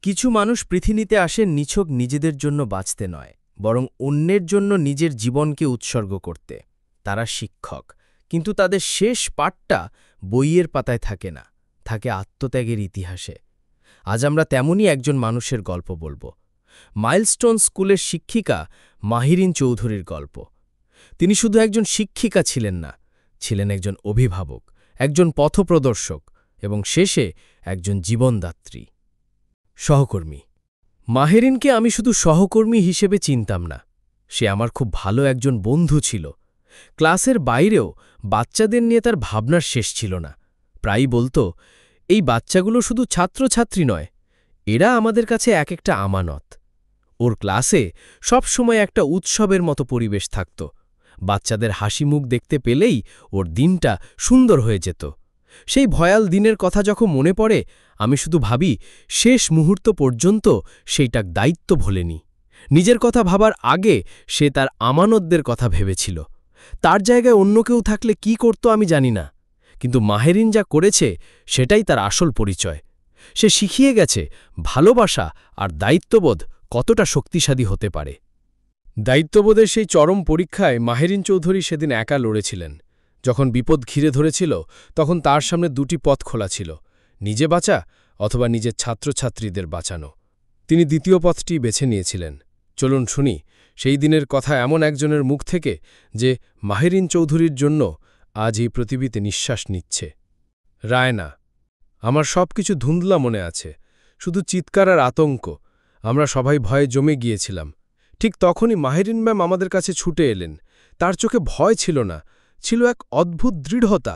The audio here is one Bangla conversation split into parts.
কিছু মানুষ পৃথিবীতে আসেন নিছক নিজেদের জন্য বাঁচতে নয়, বরং অন্যের জন্য নিজের জীবনকে উৎসর্গ করতে। তারা শিক্ষক, কিন্তু তাদের শেষ পাঠটা বইয়ের পাতায় থাকে না, থাকে আত্মত্যাগের ইতিহাসে। আজ আমরা তেমনই একজন মানুষের গল্প বলবো। মাইলস্টোন স্কুলের শিক্ষিকা মাহিরিন চৌধুরীর গল্প। তিনি শুধু একজন শিক্ষিকা ছিলেন না, ছিলেন একজন অভিভাবক, একজন পথপ্রদর্শক এবং শেষে একজন জীবনদাত্রী। সহকর্মী মাহিরিনকে আমি শুধু সহকর্মী হিসেবে চিনতাম না, সে আমার খুব ভালো একজন বন্ধু ছিল। ক্লাসের বাইরেও বাচ্চাদের নিয়ে তার ভাবনার শেষ ছিল না। প্রায়ই বলতো, এই বাচ্চাগুলো শুধু ছাত্রছাত্রী নয়, এরা আমাদের কাছে এক একটা আমানত। ওর ক্লাসে সবসময় একটা উৎসবের মতো পরিবেশ থাকত। বাচ্চাদের হাসি মুখ দেখতে পেলেই ওর দিনটা সুন্দর হয়ে যেত। সেই ভয়াল দিনের কথা যখন মনে পড়ে, আমি শুধু ভাবি শেষ মুহূর্ত পর্যন্ত সেইটা দায়িত্ব ভোলেনি। নিজের কথা ভাবার আগে সে তার আমানতদের কথা ভেবেছিল। তার জায়গায় অন্য কেউ থাকলে কি করত আমি জানি না, কিন্তু মাহিরিন যা করেছে সেটাই তার আসল পরিচয়। সে শিখিয়ে গেছে ভালোবাসা আর দায়িত্ববোধ কতটা শক্তিশালী হতে পারে। দায়িত্ববোধের সেই চরম পরীক্ষায় মাহিরিন চৌধুরী সেদিন একা লড়েছিলেন। যখন বিপদ ঘিরে ধরেছিল, তখন তার সামনে দুটি পথ খোলা ছিল, নিজে বাঁচা অথবা নিজের ছাত্রছাত্রীদের বাঁচানো। তিনি দ্বিতীয় পথটি বেছে নিয়েছিলেন। চলুন শুনি সেই দিনের কথা এমন একজনের মুখ থেকে, যে মাহিরিন চৌধুরীর জন্য আজ এই পৃথিবীতে নিঃশ্বাস নিচ্ছে। রায়না। আমার সব কিছু ধুন্দলা মনে আছে, শুধু চিৎকার আর আতঙ্ক। আমরা সবাই ভয়ে জমে গিয়েছিলাম। ঠিক তখনই মাহিরিন ম্যাম আমাদের কাছে ছুটে এলেন। তার চোখে ভয় ছিল না, ছিল এক অদ্ভুত দৃঢ়তা।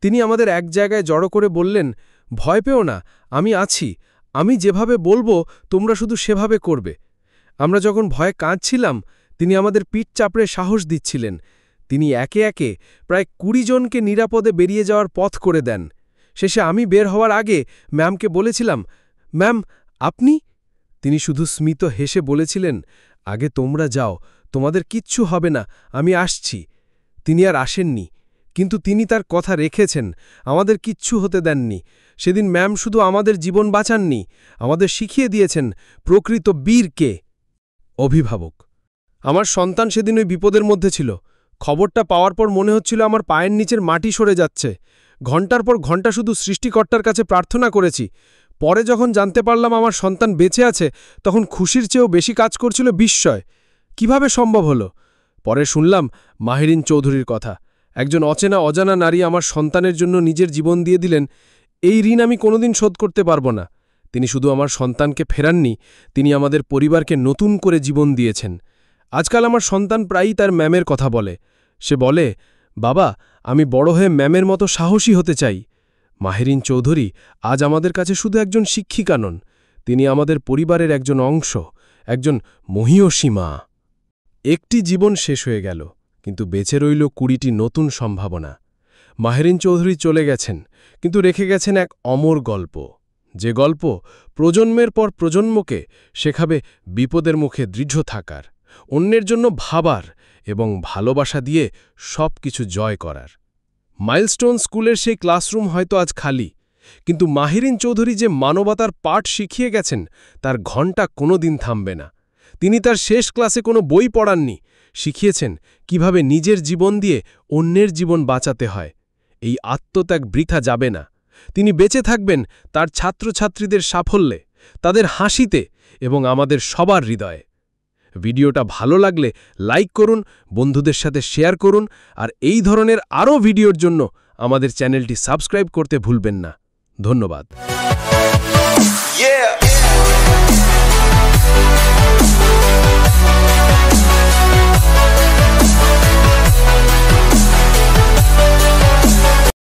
তিনি আমাদের এক জায়গায় জড়ো করে বললেন, ভয় পেও না, আমি আছি, আমি যেভাবে বলবো তোমরা শুধু সেভাবে করবে। আমরা যখন ভয়ে কাঁদছিলাম, তিনি আমাদের পিঠ চাপড়ে সাহস দিচ্ছিলেন। তিনি একে একে প্রায় ২০ জনকে নিরাপদে বেরিয়ে যাওয়ার পথ করে দেন। শেষে আমি বের হওয়ার আগে ম্যামকে বলেছিলাম, ম্যাম আপনি? তিনি শুধু স্মিত হেসে বলেছিলেন, আগে তোমরা যাও, তোমাদের কিচ্ছু হবে না, আমি আসছি। তিনি আর আসেননি, কিন্তু তিনি তার কথা রেখেছেন, আমাদের কিচ্ছু হতে দেননি। সেদিন ম্যাম শুধু আমাদের জীবন বাঁচাননি, আমাদের শিখিয়ে দিয়েছেন প্রকৃত বীর কে। অভিভাবক। আমার সন্তান সেদিন ওই বিপদের মধ্যে ছিল। খবরটা পাওয়ার পর মনে হচ্ছিল আমার পায়ের নিচের মাটি সরে যাচ্ছে। ঘণ্টার পর ঘণ্টা শুধু সৃষ্টিকর্তার কাছে প্রার্থনা করেছি। পরে যখন জানতে পারলাম আমার সন্তান বেঁচে আছে, তখন খুশির চেয়েও বেশি কাজ করছিল বিস্ময়। কিভাবে সম্ভব হলো? পরে শুনলাম মাহিরিন চৌধুরীর কথা। একজন অজানা নারী আমার সন্তানের জন্য নিজের জীবন দিয়ে দিলেন। এই ঋণ আমি কোনোদিন শোধ করতে পারব না। তিনি শুধু আমার সন্তানকে ফেরাননি, তিনি আমাদের পরিবারকে নতুন করে জীবন দিয়েছেন। আজকাল আমার সন্তান প্রায়ই তার ম্যামের কথা বলে। সে বলে, বাবা আমি বড় হয়ে ম্যামের মতো সাহসী হতে চাই। মাহিরিন চৌধুরী আজ আমাদের কাছে শুধু একজন শিক্ষিকা নন, তিনি আমাদের পরিবারের একজন অংশ, একজন মহীয়সী মা। একটি জীবন শেষ হয়ে গেল, কিন্তু বেঁচে রইল ২০টি নতুন সম্ভাবনা। মাহিরিন চৌধুরী চলে গেছেন, কিন্তু রেখে গেছেন এক অমর গল্প, যে গল্প প্রজন্মের পর প্রজন্মকে শেখাবে বিপদের মুখে দৃঢ় থাকার, অন্যের জন্য ভাবার এবং ভালোবাসা দিয়ে সব কিছু জয় করার। মাইলস্টোন স্কুলের সেই ক্লাসরুম হয়তো আজ খালি, কিন্তু মাহিরিন চৌধুরী যে মানবতার পাঠ শিখিয়ে গেছেন, তার ঘণ্টা কোনো দিন থামবে না। তিনি তার শেষ ক্লাসে কোনো বই পড়াননি, শিখিয়েছেন কিভাবে নিজের জীবন দিয়ে অন্যের জীবন বাঁচাতে হয়। এই আত্মত্যাগ বৃথা যাবে না। তিনি বেঁচে থাকবেন তার ছাত্রছাত্রীদের সাফল্যে, তাদের হাসিতে এবং আমাদের সবার হৃদয়ে। ভিডিওটা ভালো লাগলে লাইক করুন, বন্ধুদের সাথে শেয়ার করুন, আর এই ধরনের আরও ভিডিওর জন্য আমাদের চ্যানেলটি সাবস্ক্রাইব করতে ভুলবেন না। ধন্যবাদ।